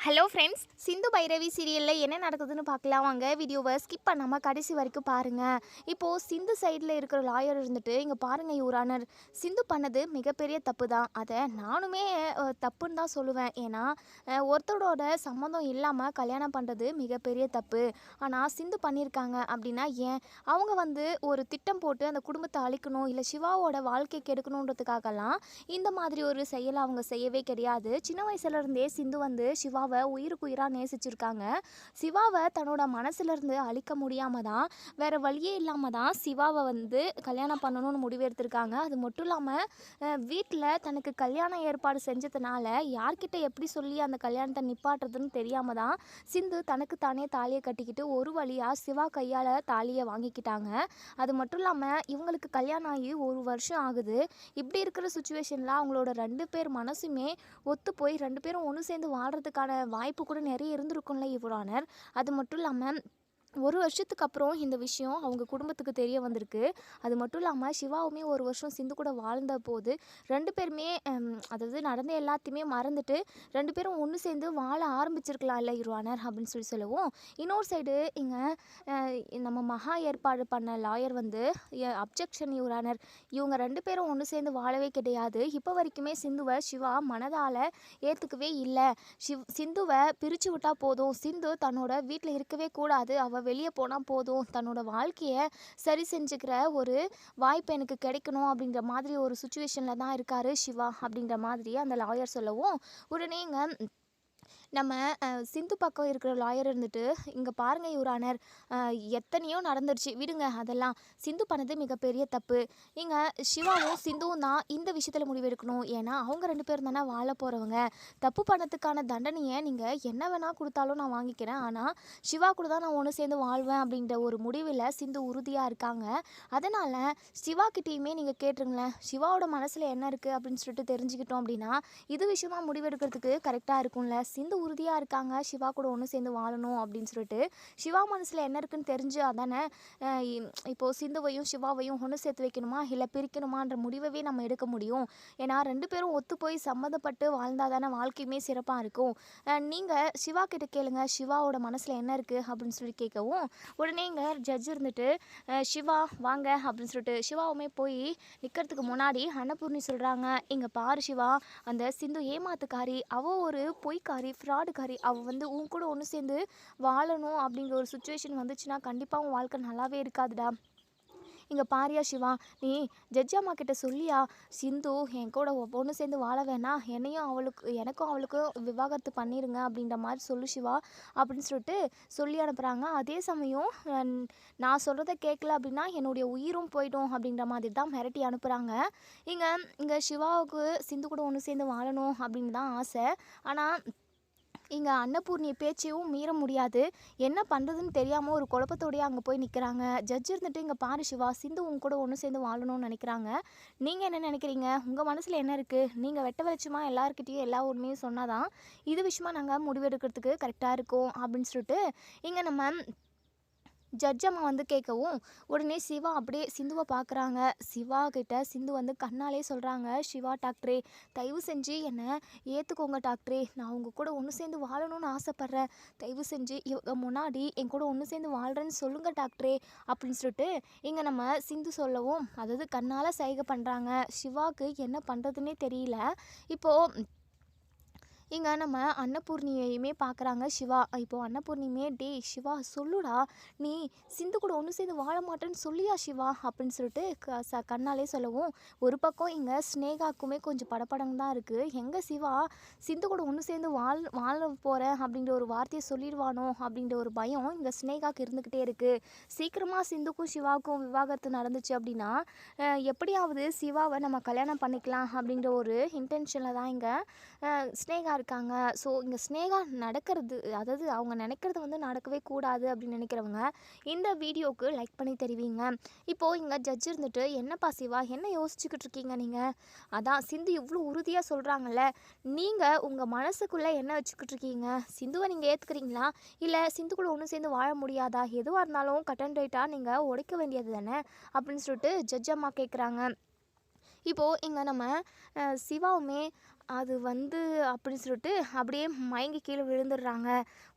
Hello friends, Sindhu Bhairavi சீரியலில் என்ன நடக்குதுன்னு பார்க்கலாம் வாங்க. வீடியோவை ஸ்கிப் பண்ணாமல் கடைசி வரைக்கும் பாருங்கள். இப்போது சிந்து சைடில் இருக்கிற லாயர் இருந்துட்டு இங்கே பாருங்கள் யுவர் ஆனர், சிந்து பண்ணது மிகப்பெரிய தப்பு தான். அதை நானுமே தப்புன்னு தான் சொல்லுவேன். ஏன்னா ஒருத்தரோட சம்மந்தம் இல்லாமல் கல்யாணம் பண்ணுறது மிகப்பெரிய தப்பு. ஆனால் சிந்து பண்ணியிருக்காங்க அப்படின்னா ஏன் அவங்க ஒரு திட்டம் போட்டு அந்த குடும்பத்தை அழிக்கணும், இல்லை சிவாவோட வாழ்க்கை கெடுக்கணுன்றதுக்காகலாம் இந்த மாதிரி ஒரு செயலை அவங்க செய்யவே கிடையாது. சின்ன வயசுலேருந்தே சிந்து சிவா உயிருக்கு உயிராக நேசிச்சிருக்காங்க. சிவாவை தன்னோட மனசுலேருந்து அழிக்க முடியாமல் தான், வேறு வழியே இல்லாமல் தான் சிவாவை கல்யாணம் பண்ணணும்னு முடிவெடுத்திருக்காங்க. அது மட்டும் இல்லாமல் வீட்டில் தனக்கு கல்யாணம் ஏற்பாடு செஞ்சதுனால யார்கிட்ட எப்படி சொல்லி அந்த கல்யாணத்தை நிப்பாட்டுறதுன்னு தெரியாமல் தான் சிந்து தனக்கு தானே தாலியை கட்டிக்கிட்டு ஒரு வழியாக சிவா கையால் தாலியை வாங்கிக்கிட்டாங்க. அது மட்டும் இல்லாமல் இவங்களுக்கு கல்யாணம் ஆகி 1 வருஷம் ஆகுது. இப்படி இருக்கிற சுச்சுவேஷனில் அவங்களோட 2 பேர் மனசுமே ஒத்து போய் 2 பேரும் ஒன்று சேர்ந்து வாழ்கிறதுக்கான வாய்ப்பு கூட நிறைய இருந்திருக்கும்ல யுவர் ஆனர். அது மட்டும் இல்லாமல் 1 வருஷத்துக்கு அப்புறம் இந்த விஷயம் அவங்க குடும்பத்துக்கு தெரிய வந்திருக்கு. அது மட்டும் இல்லாமல் சிவாவுமே 1 வருஷம் சிந்து கூட வாழ்ந்த போது 2 பேருமே அதாவது நடந்த எல்லாத்தையுமே மறந்துட்டு 2 பேரும் ஒன்று சேர்ந்து வாழ ஆரம்பிச்சிருக்கலாம் இல்லை யுவர் ஆனர் அப்படின்னு சொல்லவும், இன்னொரு சைடு இங்கே நம்ம மகா ஏற்பாடு பண்ண லாயர் அப்ஜெக்ஷன் யுவர் ஆனர், இவங்க 2 பேரும் ஒன்று சேர்ந்து வாழவே கிடையாது. இப்போ வரைக்குமே சிந்துவை சிவா மனதால் ஏற்றுக்கவே இல்லை. சிந்துவை பிரித்து விட்டால் போதும், சிந்து தன்னோட வீட்டில் இருக்கவே கூடாது, அவள் வெளியே போனால் போதும், தன்னோட வாழ்க்கையை சரி செஞ்சுக்கிற ஒரு வாய்ப்பு எனக்கு கிடைக்கணும் அப்படிங்கிற மாதிரி ஒரு சுச்சுவேஷனில் தான் இருக்கார் சிவா அப்படிங்கிற மாதிரி அந்த லாயர் சொல்லவும், உடனே நம்ம சிந்து பக்கம் இருக்கிற லாயர் இங்கே பாருங்கள் யுவர் ஆனர், எத்தனையோ நடந்துருச்சு விடுங்க, அதெல்லாம் சிந்து பண்ணது மிகப்பெரிய தப்பு. இங்கே சிவாவும் சிந்துவும் தான் இந்த விஷயத்தில் முடிவெடுக்கணும். ஏன்னா அவங்க 2 பேரும் தானே வாழ போகிறவங்க. தப்பு பண்ணதுக்கான தண்டனையை நீங்கள் என்ன வேணால் கொடுத்தாலும் நான் வாங்கிக்கிறேன், ஆனால் சிவா கூட தான் நான் ஒன்று சேர்ந்து வாழ்வேன் அப்படின்ற ஒரு முடிவில் சிந்து உறுதியாக இருக்காங்க. அதனால் சிவா கிட்டேயுமே நீங்கள் கேட்டுருங்களேன், சிவாவோட மனசில் என்ன இருக்குது அப்படின்னு சொல்லிட்டு தெரிஞ்சுக்கிட்டோம் அப்படின்னா இது விஷயமா முடிவெடுக்கிறதுக்கு கரெக்டாக இருக்கும்ல. சிந்து உறுதியாக இருக்காங்க சிவா கூட ஒன்று சேர்ந்து வாழணும் அப்படின்னு சொல்லிட்டு. சிவா மனசில் என்ன இருக்குன்னு தெரிஞ்சு அதானே இப்போது சிந்துவையும் சிவாவையும் ஒன்று சேர்த்து வைக்கணுமா இல்லை பிரிக்கணுமான்ற முடிவவே நம்ம எடுக்க முடியும். ஏன்னா 2 பேரும் ஒத்து போய் சம்மந்தப்பட்டு வாழ்ந்தால் தானே வாழ்க்கையுமே சிறப்பாக இருக்கும். நீங்கள் சிவா கிட்ட கேளுங்க, சிவாவோட மனசில் என்ன இருக்குது அப்படின்னு சொல்லி கேட்கவும், உடனே இங்கே ஜட்ஜ் சிவா வாங்க அப்படின்னு சொல்லிட்டு சிவாவுமே போய் நிற்கிறதுக்கு முன்னாடி அன்னபூர்ணி சொல்கிறாங்க, இங்கே பாரு சிவா, அந்த சிந்து ஏமாத்துக்காரி, அவள் ஒரு பொய்க்காரி, ஃப்ராடுக்காரி, அவள் உன் கூட ஒன்று சேர்ந்து வாழணும் அப்படிங்கிற ஒரு சுச்சுவேஷன் வந்துச்சுன்னா கண்டிப்பாக உன் வாழ்க்கை நல்லாவே இருக்காதுடா. இங்கே பாரியா சிவா, நீ ஜட்ஜி அம்மா கிட்ட சொல்லியா, சிந்து என் கூட ஒன்று சேர்ந்து வாழ வேணாம், எனக்கும் அவளுக்கும் விவாகரத்து பண்ணிடுங்க அப்படின்ற மாதிரி சொல்லு சிவா அப்படின்னு சொல்லிட்டு சொல்லி அனுப்புகிறாங்க. அதே சமயம் நான் சொல்கிறத கேட்கல அப்படின்னா என்னுடைய உயிரும் போய்டும் அப்படின்ற மாதிரி தான் மிரட்டி அனுப்புகிறாங்க. இங்கே சிவாவுக்கு சிந்து கூட ஒன்று சேர்ந்து வாழணும் அப்படின்னு தான் ஆசை. ஆனால் இங்கே அன்னபூர்ணி பேச்சையும் மீற முடியாது. என்ன பண்ணுறதுன்னு தெரியாமல் ஒரு குழப்பத்தோடையே அங்கே போய் நிற்கிறாங்க. ஜட்ஜ் இங்கே பாரு சிவா, சிந்து உங்க கூட ஒன்று சேர்ந்து வாழணும்னு நினைக்கிறாங்க. நீங்கள் என்ன நினைக்கிறீங்க, உங்கள் மனசில் என்ன இருக்குது, நீங்கள் வெட்ட வெளிச்சமா எல்லாருக்கிட்டையும் எல்லா உண்மையும் சொன்னால் தான் இது விஷயமா நாங்கள் முடிவெடுக்கிறதுக்கு கரெக்டாக இருக்கும் அப்படின்னு சொல்லிட்டு இங்கே நம்ம ஜட்ஜ் அம்மா கேட்கவும், உடனே சிவா அப்படியே சிந்துவை பார்க்குறாங்க. சிவா கிட்ட சிந்து கண்ணாலே சொல்கிறாங்க, சிவா டாக்டரே, தயவு செஞ்சு என்னை ஏற்றுக்கோங்க டாக்டரே, நான் உங்கள் கூட ஒன்று சேர்ந்து வாழணும்னு ஆசைப்பட்றேன், தயவு செஞ்சு இவங்க முன்னாடி என் கூட ஒன்று சேர்ந்து வாழ்கிறேன்னு சொல்லுங்கள் டாக்டரே அப்படின்னு சொல்லிட்டு இங்கே நம்ம சிந்து சொல்லவும், அதாவது கண்ணால் சைகை பண்ணுறாங்க. சிவாவுக்கு என்ன பண்ணுறதுன்னே தெரியல. இப்போது இங்கே நம்ம அன்னபூர்ணியையுமே பார்க்குறாங்க சிவா. இப்போது அன்னபூர்ணியுமே, டே சிவா சொல்லுடா, நீ சிந்து கூட ஒன்று சேர்ந்து வாழ மாட்டேன்னு சொல்லியா சிவா அப்படின்னு சொல்லிட்டு கண்ணாலே சொல்லவும், ஒரு பக்கம் இங்கே ஸ்னேகாக்குமே கொஞ்சம் படப்படங்க தான் இருக்குது. எங்கே சிவா சிந்து கூட ஒன்று சேர்ந்து வாழ போகிறேன் அப்படின்ற ஒரு வார்த்தையை சொல்லிடுவானோ அப்படின்ற ஒரு பயம் இங்கே ஸ்னேகாக்கு இருந்துக்கிட்டே இருக்குது. சீக்கிரமாக சிந்துக்கும் சிவாவுக்கும் விவாகரத்து நடந்துச்சு அப்படின்னா எப்படியாவது சிவாவை நம்ம கல்யாணம் பண்ணிக்கலாம் அப்படின்ற ஒரு இன்டென்ஷனில் தான் இங்கே ஸ்னேகா இருக்காங்க. ஸோ இங்கே ஸ்னேகா நடக்கிறது, அதாவது அவங்க நினைக்கிறது நடக்கவே கூடாது அப்படின்னு நினைக்கிறவங்க இந்த வீடியோவுக்கு லைக் பண்ணி தெரிவிங்க. இப்போது இங்கே ஜட்ஜ் என்னப்பா சிவா என்ன யோசிச்சுக்கிட்டு இருக்கீங்க நீங்கள், அதான் சிந்து இவ்வளோ உறுதியாக சொல்கிறாங்கல்ல, நீங்கள் உங்கள் மனசுக்குள்ளே என்ன வச்சுக்கிட்டு இருக்கீங்க, சிந்துவை நீங்கள் ஏற்றுக்கிறீங்களா இல்லை சிந்து கூட ஒன்று சேர்ந்து வாழ முடியாதா, எதுவாக இருந்தாலும் கட் அண்ட் ரைட்டாக நீங்கள் உடைக்க வேண்டியது தானே அப்படின்னு சொல்லிட்டு ஜட்ஜ் அம்மா கேட்குறாங்க. இப்போது இங்கே நம்ம சிவாவுமே அது வந்து அப்படின்னு சொல்லிட்டு அப்படியே மயங்கி கீழே விழுந்துடுறாங்க.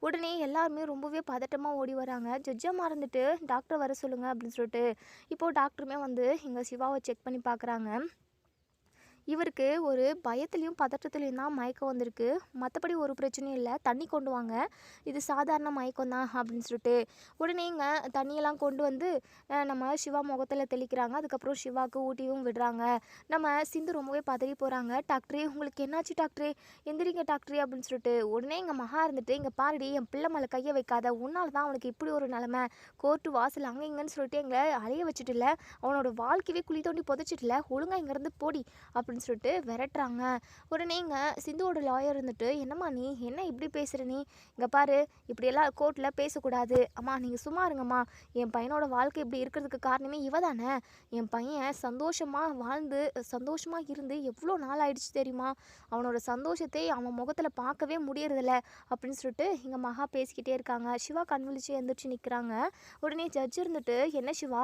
உடனே எல்லாருமே ரொம்பவே பதட்டமாக ஓடி வராங்க. ஜட்ஜம்மா இருந்துட்டு டாக்டர் வர சொல்லுங்க அப்படின்னு சொல்லிட்டு இப்போது டாக்டருமே வந்து எங்கள் சிவாவை செக் பண்ணி பார்க்குறாங்க. இவருக்கு ஒரு பயத்துலேயும் பதட்டத்துலேயும் தான் மயக்கம் வந்திருக்கு. மற்றபடி ஒரு பிரச்சனையும் இல்லை. தண்ணி கொண்டு வாங்க, இது சாதாரண மயக்கம் தான் அப்படின்னு சொல்லிட்டு உடனேங்க தண்ணியெல்லாம் கொண்டு வந்து நம்ம சிவா முகத்தில் தெளிக்கிறாங்க. அதுக்கப்புறம் சிவாவுக்கு ஊட்டியும் விடுறாங்க. நம்ம சிந்து ரொம்பவே பதறி போகிறாங்க. டாக்டரே உங்களுக்கு என்னாச்சு டாக்டரே, எந்திரிங்க டாக்டரே அப்படின்னு சொல்லிட்டு உடனே எங்கள் மகா இருந்துட்டு இங்கே பாருடி என் பிள்ளை மேலே கையை வைக்காத, உன்னால தான் அவனுக்கு இப்படி ஒரு நிலமை, கோர்ட்டு வாசல் அங்கே இங்கேன்னு சொல்லிட்டு எங்களை அலைய வச்சுட்டு இல்லை, அவனோட வாழ்க்கையே குழி தோண்டி புதைச்சிட்டு இல்லை, ஒழுங்காக இங்கேருந்து போடி அப்படின்னு சொல்லிட்டு விரட்டுறாங்க. உடனே இங்கே சிந்துவோட லாயர் இருந்துட்டு என்னம்மா நீ என்ன இப்படி பேசுகிற, நீ இங்கே பாரு இப்படியெல்லாம் கோர்ட்டில் பேசக்கூடாது, அம்மா நீங்கள் சும்மா இருங்கம்மா, என் பையனோட வாழ்க்கை இப்படி இருக்கிறதுக்கு காரணமே இவ தானே, என் பையன் சந்தோஷமாக வாழ்ந்து சந்தோஷமாக இருந்து எவ்வளோ நாள் ஆயிடுச்சு தெரியுமா, அவனோட சந்தோஷத்தை அவன் முகத்தில் பார்க்கவே முடியறதில்ல அப்படின்னு சொல்லிட்டு எங்கள் மகா பேசிக்கிட்டே இருக்காங்க. சிவா கண் விழிச்சு எழுந்திரிச்சு நிற்கிறாங்க. உடனே ஜட்ஜ் இருந்துட்டு என்ன சிவா,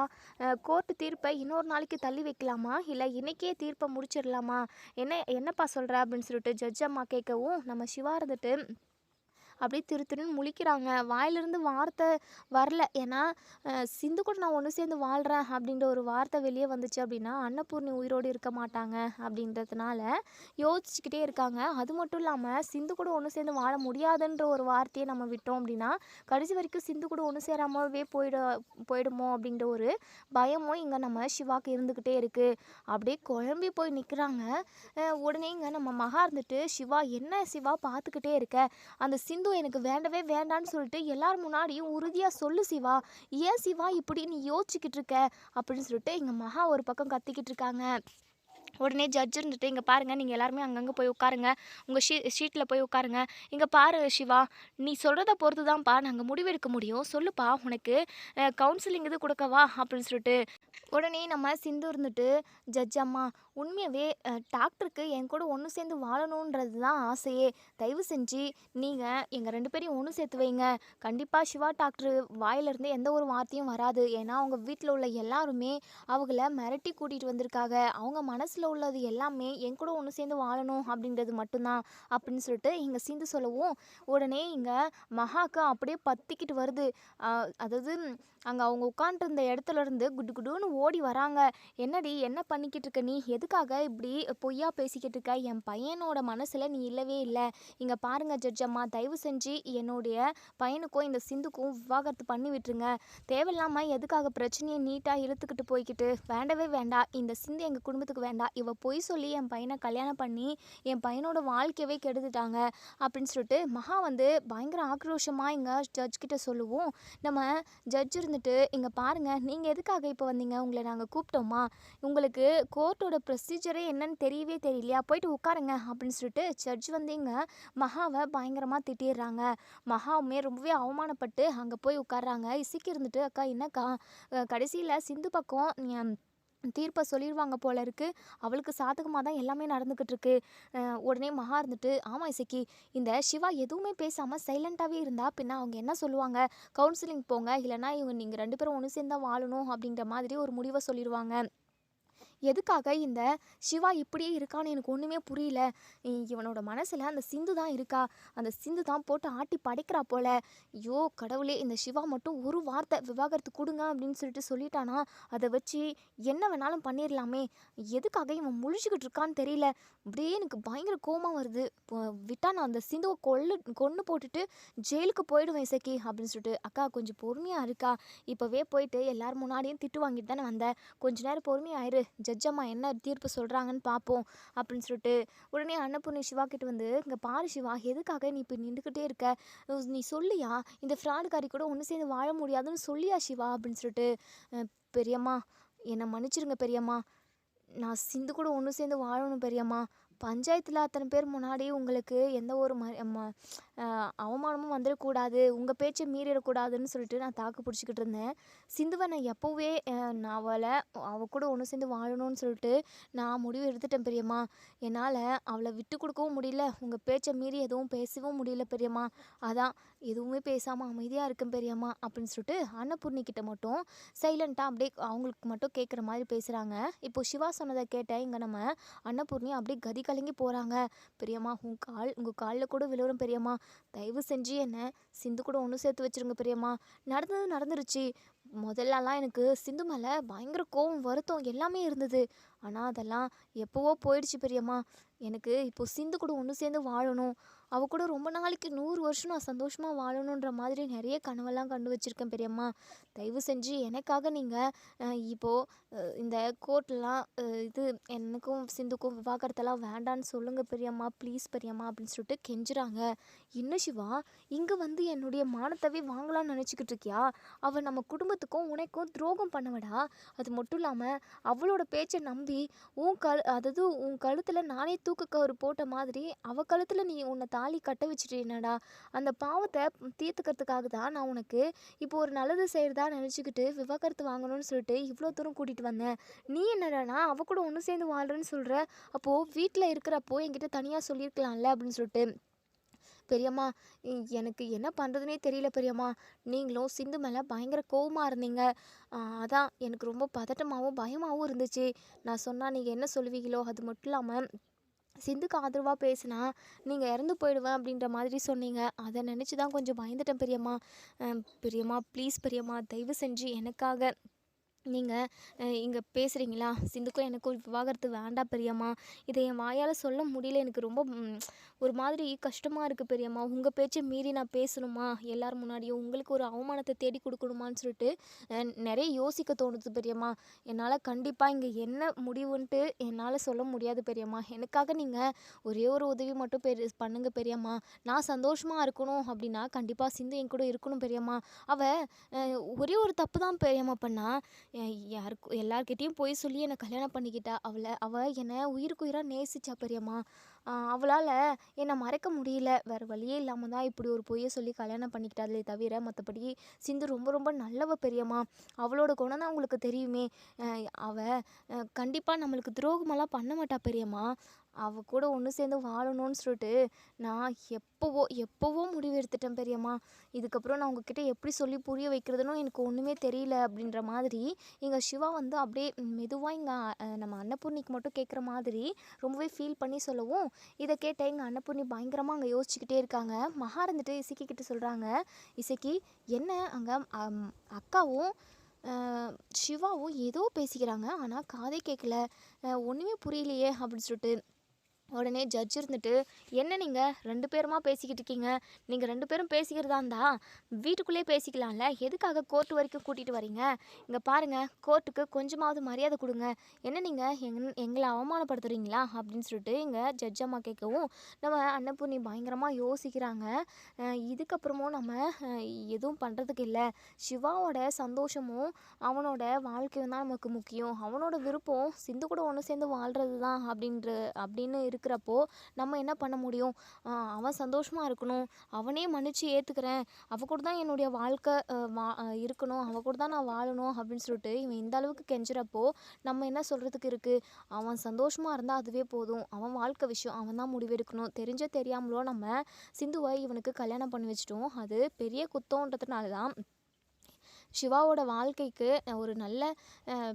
கோர்ட்டு தீர்ப்பை இன்னொரு நாளைக்கு தள்ளி வைக்கலாமா இல்லை இன்னைக்கே தீர்ப்பை முடிச்சிடலாமா, என்னப்பா சொல்கிற அப்படின்னு சொல்லிட்டு ஜட்ஜ் அம்மா கேட்கவும் நம்ம சிவா இருந்துட்டு அப்படியே திரு திருன்னு முழிக்கிறாங்க. வாயிலிருந்து வார்த்தை வரல. ஏன்னா சிந்து கூட நான் ஒன்று சேர்ந்து வாழ்கிறேன் அப்படின்ற ஒரு வார்த்தை வெளியே வந்துச்சு அப்படின்னா அன்னபூர்ணி உயிரோடு இருக்க மாட்டாங்க அப்படின்றதுனால யோசிச்சுக்கிட்டே இருக்காங்க. அது மட்டும் இல்லாமல் சிந்து கூட ஒன்று சேர்ந்து வாழ முடியாதுன்ற ஒரு வார்த்தையை நம்ம விட்டோம் அப்படின்னா கடைசி வரைக்கும் சிந்து கூட ஒன்று சேராமவே போயிடுமோ அப்படின்ற ஒரு பயமும் இங்கே நம்ம சிவாக்கு இருந்துக்கிட்டே இருக்குது. அப்படியே குழம்பி போய் நிற்கிறாங்க. உடனே இங்கே நம்ம மகா இருந்துட்டு சிவா என்ன சிவா பார்த்துக்கிட்டே இருக்க, அந்த சிந்து எனக்கு வேண்டவே வேண்டான்னு சொல்லிட்டு எல்லார் முன்னாடியும் உறுதியாக சொல்லு சிவா, ஏன் சிவா இப்படி நீ யோசிச்சுக்கிட்டு இருக்க அப்படின்னு சொல்லிட்டு எங்கள் மகா ஒரு பக்கம் கத்திக்கிட்டு இருக்காங்க. உடனே ஜட்ஜ் இருந்துட்டு இங்கே பாருங்கள் நீங்கள் எல்லாருமே அங்கங்கே போய் உட்காருங்க, உங்கள் ஷீட்டில் போய் உட்காருங்க, இங்கே பாரு சிவா, நீ சொல்கிறத பொறுத்து தான்ப்பா நாங்கள் முடிவெடுக்க முடியும், சொல்லுப்பா உனக்கு கவுன்சிலிங் இது கொடுக்கவா அப்படின்னு சொல்லிட்டு உடனே நம்ம சிந்து இருந்துட்டு ஜட்ஜ் அம்மா உண்மையாகவே டாக்டருக்கு என் கூட ஒன்று சேர்ந்து வாழணுன்றது தான் ஆசையே, தயவு செஞ்சு நீங்கள் எங்கள் 2 பேரையும் ஒன்று சேர்த்து வைங்க, கண்டிப்பாக சிவா டாக்டர் வாயிலிருந்து எந்த ஒரு வார்த்தையும் வராது, ஏன்னா அவங்க வீட்டில் உள்ள எல்லாருமே அவங்கள மிரட்டி கூட்டிகிட்டு வந்திருக்காங்க, அவங்க மனசில் உள்ளது எல்லாமே என் கூட ஒன்று சேர்ந்து வாழணும் அப்படின்றது மட்டும்தான் அப்படின்னு சொல்லிட்டு இங்கே சிந்து சொல்லவும் உடனே இங்கே மகாக்கு அப்படியே பத்திக்கிட்டு வருது. அதாவது அங்கே அவங்க உட்காண்ட்ருந்த இடத்துல இருந்து குடு குடுன்னு ஓடி வராங்க. என்னடி என்ன பண்ணிக்கிட்டு இருக்க நீ, எதுக்காக இப்படி பொய்யா பேசிக்கிட்டு இருக்க, என் பையனோட மனசில் நீ இல்லவே இல்லை, இங்கே பாருங்க ஜட்ஜ் அம்மா, தயவு செஞ்சு என்னுடைய பையனுக்கும் இந்த சிந்துக்கும் விவாகரத்து பண்ணி விட்டுருங்க, தேவையில்லாமல் எதுக்காக பிரச்சனையை நீட்டாக இழுத்துக்கிட்டு போய்கிட்டு, வேண்டவே வேண்டாம், இந்த சிந்து எங்கள் குடும்பத்துக்கு வேண்டாம், இவ பொய் சொல்லி என் பையனை கல்யாணம் பண்ணி என் பையனோட வாழ்க்கையவே கெடுத்துட்டாங்க அப்படின்னு சொல்லிட்டு மகா வந்து பயங்கர ஆக்ரோஷமாக இங்கே ஜட்ஜ் கிட்ட சொல்லுவோம். நம்ம ஜட்ஜ் இருந்துட்டு இங்கே பாருங்கள் நீங்கள் எதுக்காக இப்போ வந்தீங்க, உங்களை நாங்கள் கூப்பிட்டோமா, உங்களுக்கு கோர்ட்டோட ப்ரொசீஜரே என்னன்னு தெரியவே தெரியலையா, போயிட்டு உட்காருங்க அப்படின்னு சொல்லிட்டு ஜட்ஜ் வந்து இங்கே மகாவை பயங்கரமாக திட்டிடுறாங்க. மகாவுமே ரொம்பவே அவமானப்பட்டு அங்கே போய் உட்கார்றாங்க. இசைக்கு இருந்துட்டு அக்கா என்னக்கா, கடைசியில் சிந்து பக்கம் தீர்ப்பை சொல்லிடுவாங்க போல இருக்குது, அவளுக்கு சாதகமாக தான் எல்லாமே நடந்துக்கிட்டு இருக்கு. உடனே மகா இருந்துட்டு ஆமாம் இசைக்கு, இந்த சிவா எதுவுமே பேசாமல் சைலண்ட்டாகவே இருந்தால் பின்ன அவங்க என்ன சொல்லுவாங்க, கவுன்சிலிங் போங்க, இல்லைனா இவங்க நீங்கள் 2 பேரும் ஒன்று சேர்ந்தா வாழணும் அப்படின்ற மாதிரி ஒரு முடிவை சொல்லிடுவாங்க. எதுக்காக இந்த சிவா இப்படியே இருக்கான்னு எனக்கு ஒன்றுமே புரியல, இவனோட மனசில் அந்த சிந்து தான் இருக்கா, அந்த சிந்து தான் போட்டு ஆட்டி படைக்கிறா போல, ஐயோ கடவுளே, இந்த சிவா மட்டும் ஒரு வார்த்தை விவாகரத்து கொடுங்க அப்படின்னு சொல்லிட்டு சொல்லிட்டானா அதை வச்சு என்ன வேணாலும் பண்ணிடலாமே, எதுக்காக இவன் முழிச்சுக்கிட்டு இருக்கான்னு தெரியல, அப்படியே எனக்கு பயங்கர கோபம் வருது, விட்டா நான் அந்த சிந்துவை கொன்று போட்டுட்டு ஜெயிலுக்கு போயிடுவேன் இசைக்கு அப்படின்னு சொல்லிட்டு அக்கா கொஞ்சம் பொறுமையாக இருக்கா, இப்போவே போயிட்டு எல்லார் முன்னாடியும் திட்டு வாங்கிட்டு தானே வந்தேன், கொஞ்ச நேரம் பொறுமையாயிரு, ஜட்ஜம்மா என்ன தீர்ப்பு சொல்கிறாங்கன்னு பார்ப்போம் அப்படின்னு சொல்லிட்டு உடனே அன்னபூர்ணி சிவா கிட்ட வந்து இங்கே பாரு சிவா, எதுக்காக நீ இப்போ நின்றுக்கிட்டே இருக்க, நீ சொல்லியா இந்த ஃப்ராடுக்காரி கூட ஒன்று சேர்ந்து வாழ முடியாதுன்னு சொல்லியா சிவா அப்படின்னு சொல்லிட்டு பெரியம்மா என்னை மன்னிச்சிருங்க பெரியம்மா, நான் சிந்து கூட ஒன்று சேர்ந்து வாழணும் பெரியம்மா, பஞ்சாயத்தில் அத்தனை பேர் முன்னாடி உங்களுக்கு எந்த ஒரு அவமானமும் வந்துடக்கூடாது, உங்கள் பேச்சை மீறிடக்கூடாதுன்னு சொல்லிட்டு நான் தாக்கு பிடிச்சிக்கிட்டு இருந்தேன். சிந்துவை நான் எப்போவே நான் அவள் கூட ஒன்று சேர்ந்து வாழணும்னு சொல்லிட்டு நான் முடிவு எடுத்துட்டேன் பெரியம்மா. என்னால் அவளை விட்டு கொடுக்கவும் முடியல, உங்கள் பேச்சை மீறி எதுவும் பேசவும் முடியல பெரியம்மா. அதான் எதுவுமே பேசாமல் அமைதியாக இருக்கேன் பெரியம்மா அப்படின்னு சொல்லிட்டு அன்னபூர்ணிக்கிட்ட மட்டும் சைலண்ட்டாக அப்படியே அவங்களுக்கு மட்டும் கேட்குற மாதிரி பேசுகிறாங்க. இப்போ சிவா சொன்னதை கேட்ட இங்கே நம்ம அன்னபூர்ணி அப்படியே கதி கலங்கி போகிறாங்க. பெரியம்மா உங்கள் காலில் கூட விழுவுறேன் பெரியம்மா, தயவு செஞ்சு என்னை சிந்து கூட ஒன்று சேர்த்து வச்சுருங்க பெரியம்மா. நடந்தது நடந்துருச்சு. முதல்லலாம் எனக்கு சிந்து மேலே பயங்கர கோவம் வருத்தம் எல்லாமே இருந்தது. ஆனால் அதெல்லாம் எப்போவோ போயிடுச்சு பெரியம்மா. எனக்கு இப்போது சிந்து கூட ஒன்று சேர்ந்து வாழணும், அவள் கூட ரொம்ப நாளைக்கு 100 வருஷம் நான் சந்தோஷமாக வாழணுன்ற மாதிரி நிறைய கனவெல்லாம் கண்டு வச்சுருக்கேன் பெரியம்மா. தயவு செஞ்சு எனக்காக நீங்கள் இப்போது இந்த கோர்ட்லாம் இது எனக்கும் சிந்துக்கும் விவாகரத்தெல்லாம் வேண்டான்னு சொல்லுங்கள் பெரியம்மா, ப்ளீஸ் பெரியம்மா அப்படின்னு சொல்லிட்டு கெஞ்சுறாங்க. இன்னும் சிவா, இங்கே வந்து என்னுடைய மானத்தவே வாங்கலாம்னு நினச்சிக்கிட்டு இருக்கியா? அவள் நம்ம குடும்பத்துக்கும் உனக்கும் துரோகம் பண்ணவடா. அது மட்டும் இல்லாமல் அவளோட பேச்சை நம்பி அதாவது உன் கழுத்தில் நானே தூக்கு கயிறு போட்ட மாதிரி அவள் கழுத்தில் நீ உன்னை தாலி கட்ட வச்சுட்டேனடா. அந்த பாவத்தை தீர்த்துக்கிறதுக்காக தான் நான் உனக்கு இப்போ ஒரு நல்லது செய்கிறதா நினச்சிக்கிட்டு விவாகரத்து வாங்கணும்னு சொல்லிட்டு இவ்வளோ தூரம் கூட்டிகிட்டு வந்தேன். நீ என்னடானா அவள் கூட ஒன்று சேர்ந்து வாழ்கிறேன்னு சொல்கிற. அப்போது வீட்டில் இருக்கிறப்போ என்கிட்ட தனியாக சொல்லியிருக்கலாம்ல அப்படின்னு சொல்லிட்டு. பெரியம்மா, எனக்கு என்ன பண்ணுறதுனே தெரியல பெரியம்மா. நீங்களும் சிந்து மேலே பயங்கர கோவமாக இருந்தீங்க. அதான் எனக்கு ரொம்ப பதட்டமாகவும் பயமாகவும் இருந்துச்சு. நான் சொன்னால் நீங்கள் என்ன சொல்லுவீங்களோ, அது மட்டும் இல்லாமல் சிந்துக்கு ஆதரவாக பேசினா நீங்கள் இறந்து போயிடுவேன் அப்படின்ற மாதிரி சொன்னீங்க. அதை நினச்சி தான் கொஞ்சம் பயந்துட்டேன் பெரியம்மா. பெரியம்மா ப்ளீஸ் பெரியம்மா, தயவு செஞ்சு எனக்காக நீங்கள் இங்கே பேசுகிறீங்களா? சிந்துக்கும் எனக்கும் விவாகரத்து வேண்டாம் பெரியம்மா. இதை என் வாயால் சொல்ல முடியல. எனக்கு ரொம்ப ஒரு மாதிரி கஷ்டமாக இருக்குது பெரியம்மா. உங்கள் பேச்சை மீறி நான் பேசணுமா எல்லோரும் முன்னாடியும்? உங்களுக்கு ஒரு அவமானத்தை தேடி கொடுக்கணுமான்னு சொல்லிட்டு நிறைய யோசிக்க தோணுது பெரியம்மா. என்னால் கண்டிப்பாக இங்கே என்ன முடிவுன்ட்டு என்னால் சொல்ல முடியாது பெரியம்மா. எனக்காக நீங்கள் ஒரே ஒரு உதவி மட்டும் பண்ணுங்க பெரியம்மா. நான் சந்தோஷமாக இருக்கணும் அப்படின்னா கண்டிப்பாக சிந்து என் கூட இருக்கணும் பெரியம்மா. அவள் ஒரே ஒரு தப்பு தான் பெரியம்மா பண்ணா. எல்லார்கிட்டேயும் போய் சொல்லி என்னை கல்யாணம் பண்ணிக்கிட்டா. அவள் என்னை உயிருக்கு உயிராக நேசிச்சா பெரியம்மா. அவளால் என்னை மறக்க முடியல. வேறு வழியே இல்லாமல் தான் இப்படி ஒரு பொய்யை சொல்லி கல்யாணம் பண்ணிக்கிட்டாலே தவிர மற்றபடி சிந்து ரொம்ப ரொம்ப நல்லவ பெரியம்மா. அவளோட குணம் தான் உங்களுக்கு தெரியுமே. அவள் கண்டிப்பாக நம்மளுக்கு துரோகமெல்லாம் பண்ண மாட்டா பெரியம்மா. அவள் கூட ஒன்று சேர்ந்து வாழணும்னு சொல்லிட்டு நான் எப்போவோ முடிவு எடுத்துட்டேன் பெரியம்மா. இதுக்கப்புறம் நான் உங்ககிட்ட எப்படி சொல்லி புரிய வைக்கிறதுன்னு எனக்கு ஒன்றுமே தெரியல அப்படின்ற மாதிரி எங்கள் சிவா வந்து அப்படியே மெதுவாக இங்கே நம்ம அன்னபூர்ணிக்கு மட்டும் கேட்குற மாதிரி ரொம்பவே ஃபீல் பண்ணி சொல்லவும், இதை கேட்ட எங்கள் அன்னபூர்ணி பயங்கரமாக அங்கே யோசிச்சுக்கிட்டே இருக்காங்க. மகா இருந்துட்டு இசக்கி கிட்ட சொல்கிறாங்க, இசக்கி என்ன அங்கே அக்காவும் சிவாவும் ஏதோ பேசிக்கிறாங்க, ஆனால் காதே கேட்கல, ஒன்றுமே புரியலையே அப்படின்னு சொல்லிட்டு. உடனே ஜட்ஜ் இருந்துட்டு, என்ன நீங்கள் 2 பேருமா பேசிக்கிட்டு இருக்கீங்க? நீங்கள் 2 பேரும் பேசிக்கிறதா இருந்தா வீட்டுக்குள்ளேயே பேசிக்கலாம்ல, எதுக்காக கோர்ட் வரைக்கும் கூட்டிகிட்டு வரீங்க? இங்கே பாருங்கள், கோர்ட்டுக்கு கொஞ்சமாவது மரியாதை கொடுங்க. என்ன நீங்கள் எங்களை அவமானப்படுத்துகிறீங்களா அப்படின்னு சொல்லிட்டு இங்கே ஜட்ஜ் அம்மா கேட்கவும், நம்ம அன்னபூர்ணி பயங்கரமாக யோசிக்கிறாங்க. இதுக்கப்புறமும் நம்ம எதுவும் பண்ணுறதுக்கு இல்லை. சிவாவோட சந்தோஷமும் அவனோட வாழ்க்கையும் தான் நமக்கு முக்கியம். அவனோட விருப்பம் சிந்து கூட ஒன்று சேர்ந்து வாழ்கிறது தான் அப்படின்னு இருக்கிறப்போ நம்ம என்ன பண்ண முடியும்? அவன் சந்தோஷமாக இருக்கணும், அவனே மன்னிச்சு ஏற்றுக்கிறேன், அவள் கூட தான் என்னுடைய வாழ்க்கை இருக்கணும், அவள் கூட தான் நான் வாழணும் அப்படின்னு சொல்லிட்டு இவன் இந்த அளவுக்கு கெஞ்சுறப்போ நம்ம என்ன சொல்கிறதுக்கு இருக்குது? அவன் சந்தோஷமாக இருந்தால் அதுவே போதும். அவன் வாழ்க்கை விஷயம் அவன் தான் முடிவெடுக்கணும். தெரியாமலோ நம்ம சிந்துவை இவனுக்கு கல்யாணம் பண்ணி வச்சிட்டோம். அது பெரிய குத்தம்ன்றதுனால தான் சிவாவோட வாழ்க்கைக்கு ஒரு நல்ல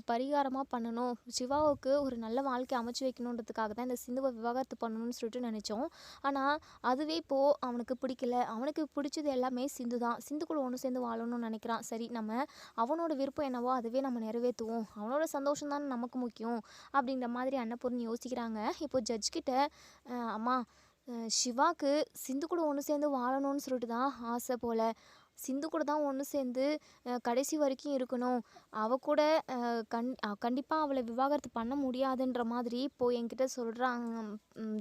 பரிகாரமாக பண்ணணும், சிவாவுக்கு ஒரு நல்ல வாழ்க்கை அமைச்சு வைக்கணுன்றதுக்காக தான் இந்த சிந்துவை விவாகரத்து பண்ணணும்னு சொல்லிட்டு நினச்சோம். ஆனால் அதுவே இப்போது அவனுக்கு பிடிக்கல. அவனுக்கு பிடிச்சது எல்லாமே சிந்து தான். சிந்து கூட ஒன்று சேர்ந்து வாழணும்னு நினைக்கிறான். சரி, நம்ம அவனோட விருப்பம் என்னவோ அதுவே நம்ம நிறைவேற்றுவோம். அவனோட சந்தோஷம் தான் நமக்கு முக்கியம் அப்படின்ற மாதிரி அன்னபூர்ணி யோசிக்கிறாங்க. இப்போது ஜட்ஜ்கிட்ட, அம்மா சிவாக்கு சிந்து கூட ஒன்று சேர்ந்து வாழணும்னு சொல்லிட்டு தான் ஆசை போல். சிந்து கூட தான் ஒன்று சேர்ந்து கடைசி வரைக்கும் இருக்கணும். அவ கூட கண்டிப்பாக அவளை விவாகரத்து பண்ண முடியாதுன்ற மாதிரி இப்போது என்கிட்ட சொல்கிறாங்க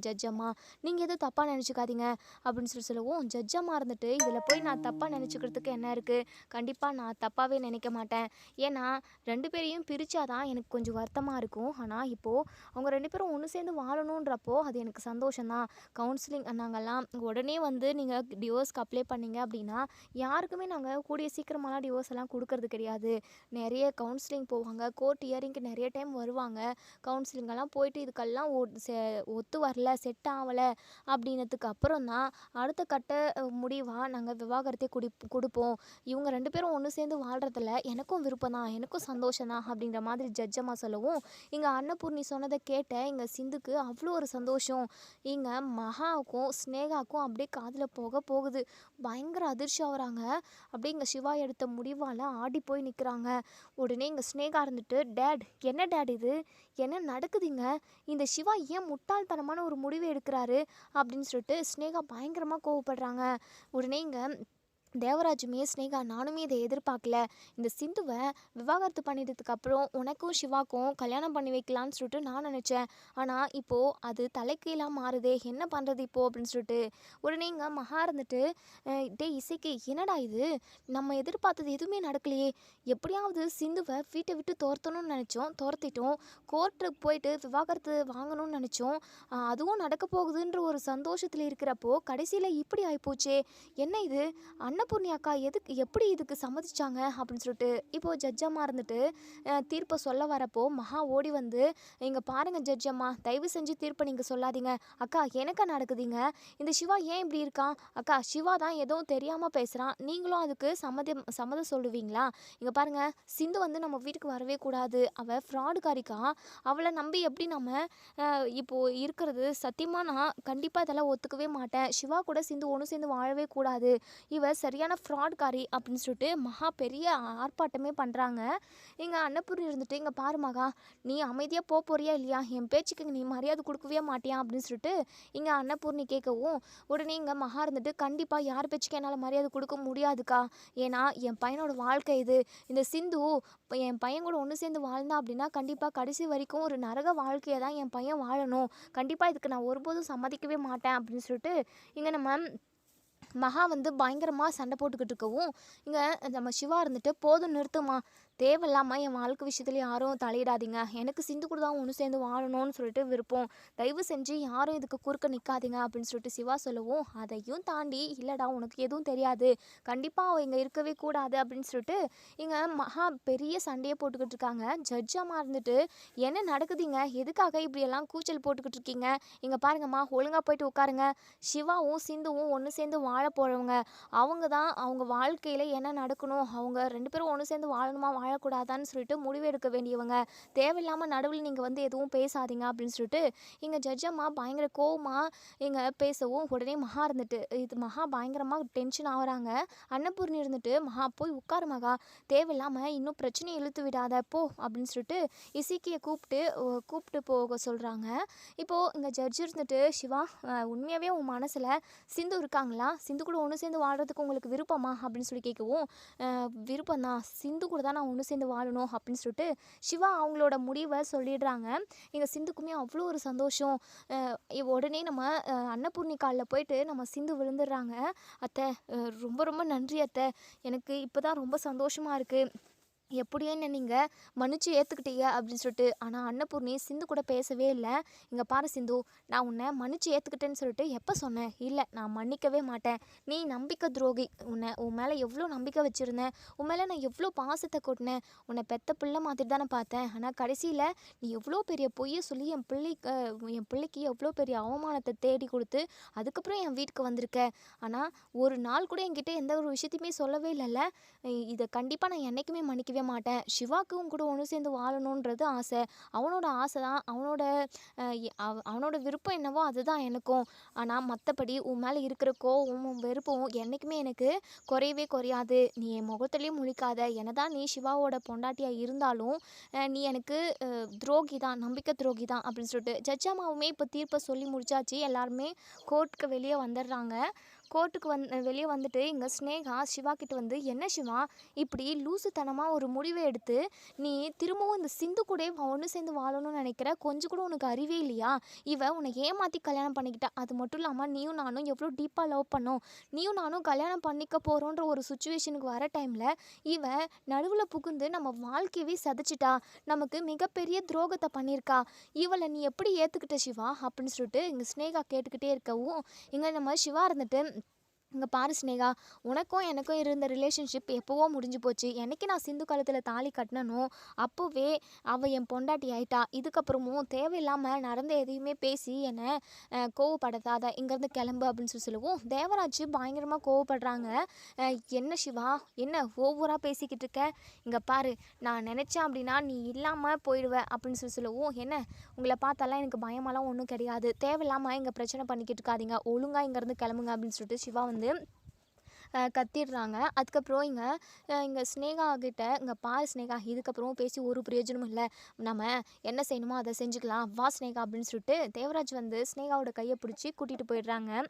ஜட்ஜ் அம்மா. நீங்கள் எதுவும் தப்பாக நினச்சிக்காதீங்க அப்படின்னு சொல்லவும், ஜட்ஜ் அம்மா இருந்துட்டு இதில் போய் நான் தப்பாக நினச்சிக்கிறதுக்கு என்ன இருக்குது? கண்டிப்பாக நான் தப்பாகவே நினைக்க மாட்டேன். ஏன்னா 2 பேரையும் பிரித்தாதான் எனக்கு கொஞ்சம் வருத்தமாக இருக்கும். ஆனால் இப்போது அவங்க 2 பேரும் ஒன்று சேர்ந்து வாழணுன்றப்போ அது எனக்கு சந்தோஷம்தான். கவுன்சிலிங் நாங்கள்லாம் உடனே வந்து நீங்கள் டிவோர்ஸ்க்கு அப்ளை பண்ணீங்க அப்படின்னா யாருக்குமே நாங்கள் கூடிய சீக்கிரமாலாம் டிவோர்ஸ் எல்லாம் கொடுக்கறது கிடையாது. நிறைய கவுன்சிலிங் போவாங்க, கோர்ட் ஹியரிங்க்கு நிறைய டைம் வருவாங்க. கவுன்சிலிங்கெல்லாம் போயிட்டு இதுக்கெல்லாம் ஒத்து வரல, செட் ஆகலை அப்படின்னதுக்கு அப்புறம் தான் அடுத்த கட்ட முடிவாக நாங்கள் விவாகரத்தை கொடுப்போம். இவங்க 2 பேரும் ஒன்று சேர்ந்து வாழ்கிறதுல எனக்கும் விருப்பம் தான், எனக்கும் சந்தோஷம் தான் அப்படின்ற மாதிரி ஜட்ஜம்மா சொல்லவும், இங்கே அன்னபூர்ணி சொன்னதை கேட்ட இங்கே சிந்துக்கு அவ்வளோ ஒரு சந்தோஷம். இங்கே மகாவுக்கும் ஸ்னேகாவுக்கும் அப்படியே காதில் போகுது. பயங்கர அதிர்ச்சி ஆகுறாங்க. அப்படியே இங்கே சிவா எடுத்த முடிவால் ஆடி போய் நிற்கிறாங்க. உடனே இங்கே ஸ்னேகா இருந்துட்டு, டேட் என்ன டேட் இது, என்ன நடக்குதுங்க, இந்த சிவா ஏன் முட்டாள்தனமான ஒரு முடிவு எடுக்கிறாரு அப்படின்னு சொல்லிட்டு ஸ்னேகா பயங்கரமாக கோவப்படுறாங்க. உடனே இங்கே தேவராஜுமே, ஸ்னேகா நானுமே இதை எதிர்பார்க்கல. இந்த சிந்துவை விவாகரத்து பண்ணிட்டதுக்கு அப்புறம் உனக்கும் சிவாக்கும் கல்யாணம் பண்ணி வைக்கலான்னு சொல்லிட்டு நான் நினச்சேன். ஆனால் இப்போது அது தலைக்கீழாக மாறுதே, என்ன பண்ணுறது இப்போது அப்படின்னு சொல்லிட்டு உடனே இங்கே மகா இருந்துட்டு, டே இசைக்கு என்னடா இது, நம்ம எதிர்பார்த்தது எதுவுமே நடக்கலையே, எப்படியாவது சிந்துவை வீட்டை விட்டு துரத்தணும்னு நினச்சோம், துரத்திட்டோம். கோர்ட்டுக்கு போயிட்டு விவாகரத்து வாங்கணும்னு நினச்சோம், அதுவும் நடக்க போகுதுன்ற ஒரு சந்தோஷத்தில் இருக்கிறப்போ கடைசியில் இப்படி ஆகிப்போச்சே, என்ன இது, அன்னபூர்ணி அக்கா எப்படி இதுக்கு சம்மதிச்சாங்க அப்படின்னு சொல்லிட்டு இப்போது ஜட்ஜம்மா இருந்துட்டு தீர்ப்பை சொல்ல வரப்போ மகா ஓடி வந்து, இங்கே பாருங்கள் ஜட்ஜம்மா, தயவு செஞ்சு தீர்ப்பை நீங்கள் சொல்லாதீங்க. அக்கா எனக்கா நடக்குதுங்க, இந்த சிவா ஏன் இப்படி இருக்கான், அக்கா சிவா தான் எதுவும் தெரியாமல் பேசுகிறான், நீங்களும் அதுக்கு சம்மதம் சொல்லுவீங்களா? இங்கே பாருங்கள், சிந்து வந்து நம்ம வீட்டுக்கு வரவே கூடாது, அவள் ஃப்ராடுக்காரிக்கா, அவளை நம்பி எப்படி நம்ம இப்போது இருக்கிறது, சத்தியமாக நான் கண்டிப்பாக இதெல்லாம் ஒத்துக்கவே மாட்டேன். சிவா கூட சிந்து ஒன்று சேர்ந்து வாழவே கூடாது, இவ சரியான ஃப்ராட்காரி அப்படின்னு சொல்லிட்டு மகா பெரிய ஆர்ப்பாட்டமே பண்ணுறாங்க. இங்கே அன்னபூர்ணி இருந்துட்டு, இங்கே பாரு மகா, நீ அமைதியாக போறியா இல்லையா, என் பேச்சுக்கு நீ மரியாதை கொடுக்கவே மாட்டியா அப்படின்னு சொல்லிட்டு இங்கே அன்னபூர்ணி கேட்கவும், உடனே இங்கே மகா இருந்துட்டு, கண்டிப்பாக யார் பேச்சுக்கு என்னால் மரியாதை கொடுக்க முடியாதுக்கா, ஏன்னா என் பையனோட வாழ்க்கை இது, இந்த சிந்து என் பையன் கூட ஒன்று சேர்ந்து வாழ்ந்தா அப்படின்னா கண்டிப்பாக கடைசி வரைக்கும் ஒரு நரக வாழ்க்கையை தான் என் பையன் வாழணும், கண்டிப்பாக இதுக்கு நான் ஒருபோதும் சம்மதிக்கவே மாட்டேன் அப்படின்னு சொல்லிட்டு இங்கே நம்ம மகா வந்து பயங்கரமாக சண்டை போட்டுக்கிட்டு இருக்கவும், இங்கே நம்ம சிவா இருந்துட்டு, போதும் நிறுத்துமா, தேவையில்லாமல் என் வாழ்க்கை விஷயத்துல யாரும் தலையிடாதீங்க, எனக்கு சிந்து கூட தான் ஒன்று சேர்ந்து வாழணும்னு சொல்லிட்டு விருப்பம், தயவு செஞ்சு யாரும் இதுக்கு குறுக்க நிற்காதீங்க அப்படின்னு சொல்லிட்டு சிவா சொல்லவும், அதையும் தாண்டி இல்லைடா உனக்கு எதுவும் தெரியாது, கண்டிப்பாக அவள் இங்கே இருக்கவே கூடாது அப்படின்னு சொல்லிட்டு இங்கே மகா பெரிய சண்டையை போட்டுக்கிட்டு இருக்காங்க. ஜட்ஜாமா இருந்துட்டு, என்ன நடக்குதுங்க, எதுக்காக இப்படியெல்லாம் கூச்சல் போட்டுக்கிட்டு இருக்கீங்க, இங்கே பாருங்கம்மா, ஒழுங்காக போயிட்டு உட்காருங்க, சிவாவும் சிந்துவும் ஒன்று சேர்ந்து வாழ போகிறவங்க, அவங்க தான் அவங்க வாழ்க்கையில் என்ன நடக்கணும், அவங்க 2 பேரும் ஒன்று சேர்ந்து வாழணுமா வாழக்கூடாதான்னு சொல்லிட்டு முடிவு எடுக்க வேண்டியவங்க, தேவையில்லாமல் நடுவில் நீங்கள் வந்து எதுவும் பேசாதீங்க அப்படின்னு சொல்லிட்டு இங்கே ஜட்ஜம்மா பயங்கர கோவமாக இங்கே பேசவும், உடனே மகா இருந்துட்டு, இது மகா பயங்கரமாக டென்ஷன் ஆகுறாங்க. அன்னபூர்ணி இருந்துட்டு, மகா போய் உட்காரு மகா, தேவையில்லாமல் இன்னும் பிரச்சனையை இழுத்து விடாத போ அப்படின்னு சொல்லிட்டு இசைக்கியை கூப்பிட்டு போக சொல்கிறாங்க. இப்போது இங்கே ஜட்ஜ் இருந்துட்டு, சிவா உண்மையாகவே உன் மனசில் சிந்து இருக்காங்களா, சிந்து கூட ஒன்று சேர்ந்து வாழ்கிறதுக்கு உங்களுக்கு விருப்பமா அப்படின்னு சொல்லி கேட்கவும், விருப்பம்தான், சிந்து கூட தான் நான் ஒன்று சேர்ந்து வாழணும் அப்படின்னு சொல்லிட்டு சிவா அவங்களோட முடிவை சொல்லிடுறாங்க. எங்கள் சிந்துக்குமே அவ்வளோ ஒரு சந்தோஷம். உடனே நம்ம அன்னபூர்ணி காலில் போயிட்டு நம்ம சிந்து விழுந்துடுறாங்க. அத்தை ரொம்ப ரொம்ப நன்றி அத்தை, எனக்கு இப்போ தான் ரொம்ப சந்தோஷமாக இருக்குது, எப்படியோ என்ன நீங்கள் மன்னிச்சு ஏற்றுக்கிட்டீங்க அப்படின்னு சொல்லிட்டு. ஆனால் அன்னபூர்ணி சிந்து கூட பேசவே இல்லை. இங்கே பாரு சிந்து, நான் உன்னை மன்னிச்சு ஏற்றுக்கிட்டேன்னு சொல்லிட்டு எப்போ சொன்னேன், இல்லை நான் மன்னிக்கவே மாட்டேன், நீ நம்பிக்கை துரோகி, உன் மேலே எவ்வளோ நம்பிக்கை வச்சுருந்தேன், உன் மேலே நான் எவ்வளோ பாசத்தை கொட்டினேன், உன்னை பெத்த பிள்ளை மாதிரி தானே பார்த்தேன், ஆனால் கடைசியில் நீ எவ்வளோ பெரிய பொய்யை சொல்லி என் பிள்ளைக்கு எவ்வளோ பெரிய அவமானத்தை தேடி கொடுத்து அதுக்கப்புறம் என் வீட்டுக்கு வந்திருக்க, ஆனால் ஒரு நாள் கூட என்கிட்ட எந்த ஒரு விஷயத்தையுமே சொல்லவே இல்லைல்ல, இதை கண்டிப்பாக நான் என்றைக்குமே மன்னிக்கவே மாட்டேன். சிவாக்கும் கூட ஒன்று சேர்ந்து வாழணுன்றது ஆசை, அவனோட ஆசை தான், அவனோட விருப்பம் என்னவோ அதுதான் எனக்கும், ஆனால் மற்றபடி உன் மேலே இருக்கிற கோவமும் வெறுப்பும் என்றைக்குமே எனக்கு குறையவே குறையாது, நீ என் முகத்துலேயும் முழிக்காத, என்னதான் நீ சிவாவோட பொண்டாட்டியாக இருந்தாலும் நீ எனக்கு துரோகி தான், நம்பிக்கை துரோகி தான் அப்படின்னு சொல்லிட்டு ஜட்ஜம்மாவுமே இப்போ தீர்ப்பை சொல்லி முடிச்சாச்சு. எல்லாருமே கோர்ட்டுக்கு வெளியே வந்துடுறாங்க. கோர்ட்டுக்கு வெளியே வந்துட்டு இங்கே ஸ்னேகா சிவா கிட்ட வந்து, என்ன சிவா இப்படி லூசுத்தனமாக ஒரு முடிவை எடுத்து நீ திரும்பவும் இந்த சிந்து கூட ஒன்று சேர்ந்து வாழணும்னு நினைக்கிற? கொஞ்சம் கூட உனக்கு அறிவே இல்லையா? இவ உன்னை ஏமாற்றி கல்யாணம் பண்ணிக்கிட்டா. அது மட்டும் இல்லாமல் நீயும் நானும் எவ்வளோ டீப்பாக லவ் பண்ணோம், நீயும் நானும் கல்யாணம் பண்ணிக்க போகிறோன்ற ஒரு சுச்சுவேஷனுக்கு வர டைமில் இவ நடுவில் புகுந்து நம்ம வாழ்க்கையவே சதைச்சிட்டா, நமக்கு மிகப்பெரிய துரோகத்தை பண்ணியிருக்கா. இவளை நீ எப்படி ஏற்றுக்கிட்ட சிவா அப்படின்னு சொல்லிட்டு இங்கே ஸ்னேகா கேட்டுக்கிட்டே இருக்கவும், இங்கே நம்ம சிவா இருந்துட்டு, இங்கே பாரு ஸ்னேகா, உனக்கும் எனக்கும் இருந்த ரிலேஷன்ஷிப் எப்போவோ முடிஞ்சு போச்சு. என்னைக்கு நான் சிந்து கழுத்தில் தாலி கட்டினனோ அப்போவே அவள் என் பொண்டாட்டி ஆயிட்டா. இதுக்கப்புறமும் தேவையில்லாமல் நடந்த எதையுமே பேசி என்னை கோவப்படுத்தாத, இங்கேருந்து கிளம்பு அப்படின்னு சொல்லுவோம். தேவராஜ் பயங்கரமாக கோவப்படுறாங்க. என்ன சிவா, என்ன ஓவராக பேசிக்கிட்டு இருக்க? இங்கே பாரு, நான் நினச்சேன் அப்படின்னா நீ இல்லாமல் போயிடுவேன் அப்படின்னு சொல்லுவோம். என்ன, உங்களை பார்த்தாலாம் எனக்கு பயமெல்லாம் ஒன்றும் கிடையாது. தேவையில்லாமல் இங்கே பிரச்சனை பண்ணிக்கிட்டு இருக்காதீங்க, ஒழுங்காக இங்கேருந்து கிளம்புங்க அப்படின்னு சொல்லிட்டு சிவா வந்து கத்திடுறாங்க. அதுக்கப்புறம் இங்கே ஸ்னேகா கிட்ட, இங்கே பாரு ஸ்னேகா, இதுக்கப்புறம் பேசி ஒரு பிரயோஜனமும் இல்லை, நம்ம என்ன செய்யணுமோ அதை செஞ்சுக்கலாம், வா ஸ்னேகா அப்படின்னு சொல்லிட்டு தேவராஜ் வந்து ஸ்னேகாவோட கையை பிடிச்சி கூட்டிகிட்டு போயிடுறாங்க.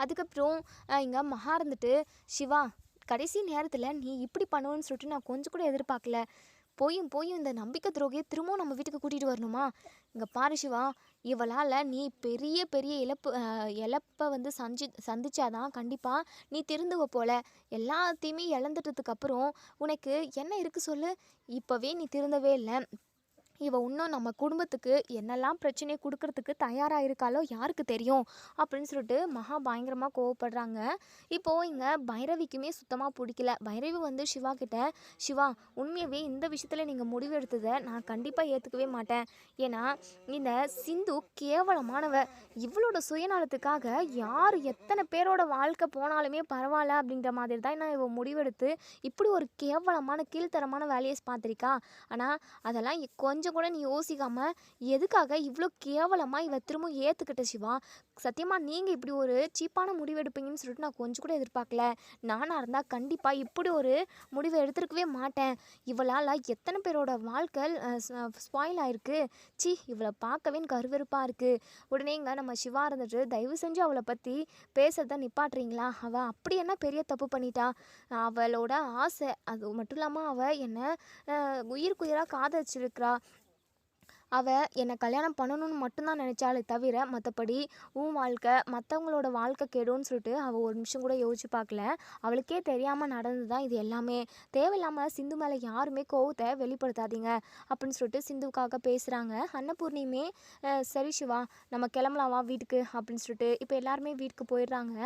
அதுக்கப்புறம் இங்கே மகா இருந்துட்டு, சிவா கடைசி நேரத்தில் நீ இப்படி பண்ணுவேன்னு சொல்லிட்டு நான் கொஞ்சம் கூட எதிர்பார்க்கல. போயும் இந்த நம்பிக்கை துரோகியை திரும்பவும் நம்ம வீட்டுக்கு கூட்டிகிட்டு வரணுமா? இங்கே பாரு சிவா, இவளால் நீ பெரிய பெரிய இழப்பை வந்து சந்திச்சாதான் கண்டிப்பாக நீ திருந்துவ போல. எல்லாத்தையுமே இழந்துட்டதுக்கப்புறம் உனக்கு என்ன இருக்குது சொல்லு? இப்போவே நீ திருந்தவே இல்லை. இவ இன்னும் நம்ம குடும்பத்துக்கு என்னெல்லாம் பிரச்சனையை கொடுக்கறதுக்கு தயாராக இருக்காளோ யாருக்கு தெரியும் அப்படின்னு சொல்லிட்டு மகா பயங்கரமாக கோவப்படுறாங்க. இப்போது இங்கே பைரவிக்குமே சுத்தமாக பிடிக்கல. பைரவி வந்து சிவா கிட்ட, சிவா உண்மையாகவே இந்த விஷயத்தில் நீங்கள் முடிவு எடுத்ததை நான் கண்டிப்பாக ஏற்றுக்கவே மாட்டேன். ஏன்னா இந்த சிந்து கேவலமானவ. இவளோட சுயநலத்துக்காக யார் எத்தனை பேரோட வாழ்க்கை போனாலுமே பரவாயில்ல அப்படிங்கிற மாதிரி தான் நான் இவ முடிவெடுத்து இப்படி ஒரு கேவலமான கீழ்த்தரமான வேலையை பார்த்துருக்கா. ஆனால் அதெல்லாம் கொஞ்சம் கூட நீ யோசிக்காமல் எதுக்காக இவ்வளோ கேவலமாக இவ திரும்ப ஏற்றுக்கிட்ட சிவா? சத்தியமாக நீங்கள் இப்படி ஒரு சீப்பான முடிவு எடுப்பீங்கன்னு சொல்லிட்டு நான் கொஞ்சம் கூட எதிர்பார்க்கல. நானாக இருந்தால் கண்டிப்பாக இப்படி ஒரு முடிவை எடுத்துருக்கவே மாட்டேன். இவளால் எத்தனை பேரோட வாழ்க்கை ஸ்பாயில் ஆயிருக்கு. இவளை பார்க்கவே எனக்கு அருவருப்பாக இருக்குது. உடனே இங்கே நம்ம சிவா இருந்துட்டு, தயவு செஞ்சு அவளை பற்றி பேசுறத நிப்பாட்டுறீங்களா? அவள் அப்படி என்ன பெரிய தப்பு பண்ணிட்டா? அவளோட ஆசை, அது மட்டும் இல்லாமல் அவள் என்னை உயிருக்குயிராக காதலிச்சிருக்கிறா. அவள் என்னை கல்யாணம் பண்ணணும்னு மட்டும்தான் நினச்சாலே தவிர மற்றபடி உன் வாழ்க்கை மற்றவங்களோட வாழ்க்கை கெடும்னு சொல்லிட்டு அவள் ஒரு நிமிஷம் கூட யோசிச்சு பார்க்கல. அவளுக்கே தெரியாமல் நடந்து தான் இது எல்லாமே. தேவையில்லாமல் சிந்து மேலே யாருமே கோவத்தை வெளிப்படுத்தாதீங்க அப்படின்னு சொல்லிட்டு சிந்துவுக்காக பேசுகிறாங்க. அன்னபூர்ணியுமே சரி சிவா, நம்ம கிளம்பலாமா வீட்டுக்கு அப்படின்னு சொல்லிட்டு இப்போ எல்லாருமே வீட்டுக்கு போயிடுறாங்க.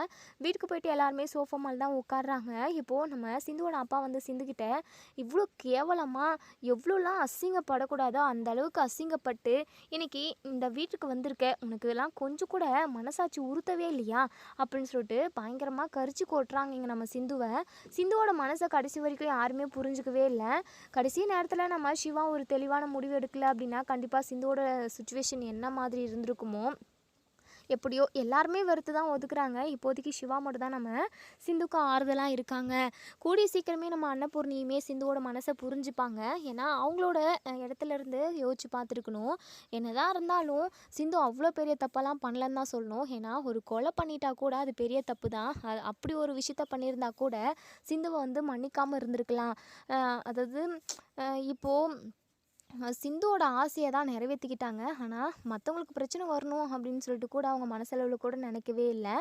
வீட்டுக்கு போயிட்டு எல்லாருமே சோஃபா மேலே தான் உட்காடுறாங்க. இப்போது நம்ம சிந்துவோட அப்பா வந்து சிந்துக்கிட்ட, இவ்வளோ கேவலமாக எவ்வளோலாம் அசிங்கப்படக்கூடாதோ அந்த அளவுக்கு அசிங்கப்பட்டு இன்னைக்கு இந்த வீட்டுக்கு வந்திருக்க, உனக்கு எல்லாம் கொஞ்சம் கூட மனசாட்சி உறுத்தவே இல்லையா அப்படின்னு சொல்லிட்டு பயங்கரமாக கரிச்சு கொட்டுறாங்க இங்கே நம்ம சிந்துவோட மனசை கடைசி வரைக்கும் யாருமே புரிஞ்சுக்கவே இல்லை. கடைசி நேரத்தில் நம்ம சிவா ஒரு தெளிவான முடிவு எடுக்கல அப்படின்னா கண்டிப்பாக சிந்துவோட சுச்சுவேஷன் என்ன மாதிரி இருந்திருக்குமோ. எப்படியோ எல்லாருமே வெறுத்து தான் ஒதுக்குறாங்க. இப்போதைக்கு சிவா மட்டும் தான் நம்ம சிந்துக்கு ஆறுதலாக இருக்காங்க. கூடிய சீக்கிரமே நம்ம அன்னபூர்ணியுமே சிந்துவோட மனசை புரிஞ்சுப்பாங்க. ஏன்னா அவங்களோட இடத்துல இருந்து யோசிச்சு பார்த்துருக்கணும். என்னதான் இருந்தாலும் சிந்து அவ்வளோ பெரிய தப்பெல்லாம் பண்ணலன்னு தான் சொல்லணும். ஏன்னா ஒரு கொலை பண்ணிட்டா கூட அது பெரிய தப்பு தான். அப்படி ஒரு விஷயத்த பண்ணியிருந்தா கூட சிந்துவை வந்து மன்னிக்காமல் இருந்திருக்கலாம். அதாவது இப்போது சிந்துவோட ஆசையை தான் நிறைவேற்றிக்கிட்டாங்க. ஆனால் மற்றவங்களுக்கு பிரச்சனை வரணும் அப்படின்னு சொல்லிட்டு கூட அவங்க மனசளவில் கூட நினைக்கவே இல்லை.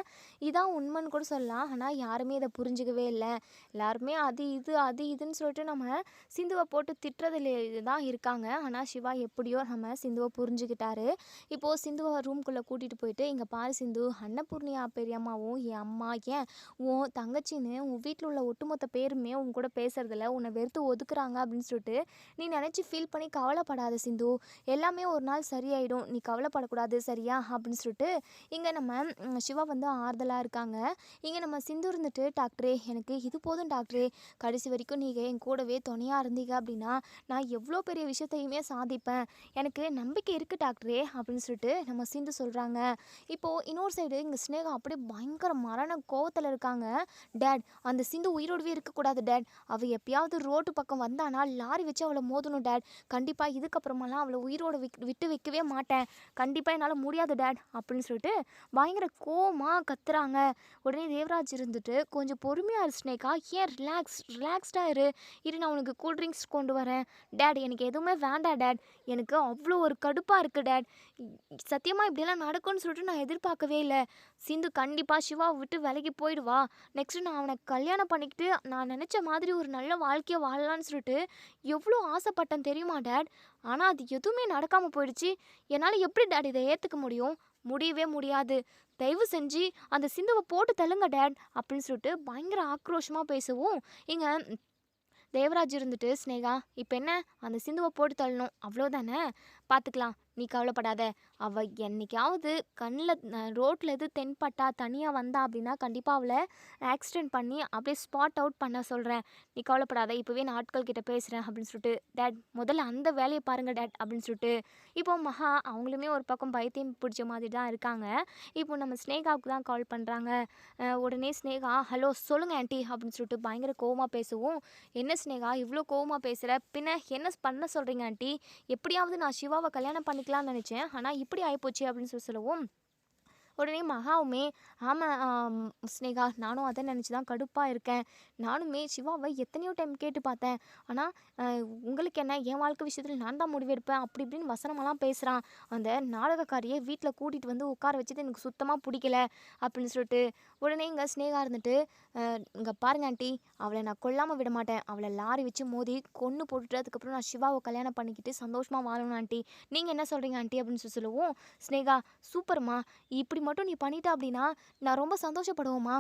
இதான் உண்மைன்னு கூட சொல்லலாம். ஆனால் யாருமே இதை புரிஞ்சிக்கவே இல்லை. எல்லாருமே அது இதுன்னு சொல்லிட்டு நம்ம சிந்துவை போட்டு திட்டுறதுல தான் இருக்காங்க. ஆனால் சிவா எப்படியோ நம்ம சிந்துவை புரிஞ்சுக்கிட்டாரு. இப்போது சிந்துவை ரூம்குள்ளே கூட்டிகிட்டு போயிட்டு, இங்கே பாரு சிந்து, அன்னபூர்ணியா பெரியம்மாவும் என் அம்மா, ஏன் உன் தங்கச்சின்னு உன் வீட்டில் உள்ள ஒட்டுமொத்த பேருமே உன் கூட பேசுறதில்ல, உன்னை வெறுத்து ஒதுக்குறாங்க அப்படின்னு சொல்லிட்டு நீ நினச்சி ஃபீல் பண்ணி கவலைப்படாத சிந்து, எல்லாமே ஒரு நாள் சரியாயிடும், நீ கவலைப்படக்கூடாது சரியா அப்படின்னு சொல்லிட்டு இங்கே நம்ம சிவா வந்து ஆறுதலாக இருக்காங்க. இங்கே நம்ம சிந்து இருந்துட்டு, டாக்டரே எனக்கு இது போதும் டாக்டரே, கடைசி வரைக்கும் நீங்கள் என் கூடவே துணையாக இருந்தீங்க அப்படின்னா நான் எவ்வளோ பெரிய விஷயத்தையுமே சாதிப்பேன், எனக்கு நம்பிக்கை இருக்குது டாக்டரே அப்படின்னு சொல்லிட்டு நம்ம சிந்து சொல்கிறாங்க. இப்போது இன்னொரு சைடு இங்கே ஸ்னேகா அப்படியே பயங்கர மரண கோவத்தில் இருக்காங்க. டேட், அந்த சிந்து உயிரோடவே இருக்கக்கூடாது டேட், அவள் எப்பயாவது ரோட்டு பக்கம் வந்தானா லாரி வச்சு அவளை மோதணும் டேட், கண்டிப்பாக கண்டிப்பாக இதுக்கப்புறமெல்லாம் அவளை உயிரோட விட்டு வைக்கவே மாட்டேன், கண்டிப்பாக என்னால் முடியாது டேட் அப்படின்னு சொல்லிட்டு பயங்கர கோவமாக கத்துறாங்க. உடனே தேவராஜ் இருந்துட்டு கொஞ்சம் பொறுமையாக இரு ஸ்னேகா, ஏன் ரிலாக்ஸ்டாக இரு நான் உனக்கு கூல் ட்ரிங்க்ஸ் கொண்டு வரேன். டேட் எனக்கு எதுவுமே வேண்டாம் டேட், எனக்கு அவ்வளோ ஒரு கடுப்பாக இருக்குது டேட், சத்தியமாக இப்படியெல்லாம் நடக்கும்னு சொல்லிட்டு நான் எதிர்பார்க்கவே இல்லை. சிந்து கண்டிப்பாக சிவாவை விட்டு விலகி போயிடுவா, நெக்ஸ்ட்டு நான் அவனை கல்யாணம் பண்ணிக்கிட்டு நான் நினச்ச மாதிரி ஒரு நல்ல வாழ்க்கையை வாழலான்னு சொல்லிட்டு எவ்வளோ ஆசைப்பட்டேன் தெரியுமா டேட், ஆனால் அது எதுவுமே நடக்காமல் போயிடுச்சு. என்னால் எப்படி டேட் இதை ஏற்றுக்க முடியும், முடியவே முடியாது. தயவு செஞ்சு அந்த சிந்துவை போட்டு தள்ளுங்க டேட் அப்படின்னு சொல்லிட்டு பயங்கர ஆக்ரோஷமாக பேசவும் இங்கே தேவராஜ் இருந்துட்டு ஸ்னேகா இப்போ என்ன அந்த சிந்துவை போட்டு தள்ளணும் அவ்வளோதானே, பார்த்துக்கலாம், நீ கவலைப்படாத. அவள் என்னைக்காவது கண்ணில் ரோட்டில் எது தென்பட்டா தனியாக வந்தா அப்படின்னா கண்டிப்பாக அவளை ஆக்சிடென்ட் பண்ணி அப்படியே ஸ்பாட் அவுட் பண்ண சொல்கிறேன். நீ கவலைப்படாத, இப்போவே நான் ஆட்கள் கிட்ட பேசுகிறேன் அப்படின்னு சொல்லிட்டு டேட் முதல்ல அந்த வேலையை பாருங்கள் டேட் அப்படின்னு சொல்லிட்டு இப்போ மகா அவங்களுமே ஒரு பக்கம் பைத்தியம் பிடிச்ச மாதிரி தான் இருக்காங்க. இப்போ நம்ம ஸ்னேகாவுக்கு தான் கால் பண்ணுறாங்க. உடனே ஸ்னேகா ஹலோ சொல்லுங்கள் ஆண்டி அப்படின்னு சொல்லிட்டு பயங்கர கோவமாக பேசவும், என்ன ஸ்னேகா இவ்வளோ கோவமாக பேசுகிற, பின்ன என்ன பண்ண சொல்கிறீங்க ஆண்டி, எப்படியாவது நான் சிவாவை கல்யாணம் பண்ணிக்கலாம்னு நினச்சேன், ஆனால் இப்படி ஆகிப்போச்சு அப்படின்னு சொல்லவும் உடனே மகாவுமே ஆமாம் ஸ்னேகா நானும் அதை நினச்சி தான் கடுப்பாக இருக்கேன், நானுமே சிவாவை எத்தனையோ டைம் கேட்டு பார்த்தேன், ஆனால் உங்களுக்கு என்ன என் வாழ்க்கை விஷயத்தில் நான் தான் முடிவெடுப்பேன் அப்படி இப்படின்னு வசனமெல்லாம் பேசுகிறான், அந்த நாடகக்காரியை வீட்டில் கூட்டிகிட்டு வந்து உட்கார வச்சது எனக்கு சுத்தமாக பிடிக்கல அப்படின்னு சொல்லிட்டு உடனே இங்கே ஸ்னேகா இருந்துட்டு இங்கே பாருங்க ஆண்டி, அவளை நான் கொல்லாமல் விட மாட்டேன், அவளை லாரி வச்சு மோதி கொன்று போட்டுட்டு அதுக்கப்புறம் நான் சிவாவை கல்யாணம் பண்ணிக்கிட்டு சந்தோஷமாக வாழணும் ஆண்டி, நீங்கள் என்ன சொல்கிறீங்க ஆண்டி அப்படின்னு சொல்லுவோம். ஸ்னேகா சூப்பர்மா, இப்படி மட்டும் நீ பண்ணிட்டா அப்படின்னா நான் ரொம்ப சந்தோஷப்படுவோம்மா,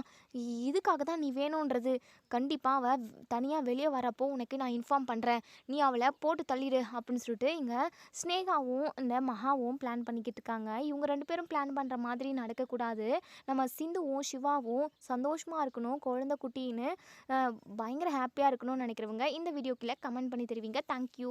இதுக்காக தான் நீ வேணுன்றது, கண்டிப்பாக அவள் தனியாக வெளியே வரப்போ உனக்கு நான் இன்ஃபார்ம் பண்ணுறேன், நீ அவளை போட்டு தள்ளிடு அப்படின்னு சொல்லிட்டு இங்கே ஸ்னேகாவும் இந்த மகாவும் பிளான் பண்ணிக்கிட்டு இருக்காங்க. இவங்க 2 பேரும் பிளான் பண்ணுற மாதிரி நடக்கக்கூடாது, நம்ம சிந்துவும் சிவாவும் சந்தோஷமாக இருக்கணும், குழந்தை குட்டின்னு பயங்கர ஹாப்பியாக இருக்கணும்னு நினைக்கிறவங்க இந்த வீடியோக்குள்ளே கமெண்ட் பண்ணி தருவீங்க. தேங்க்யூ.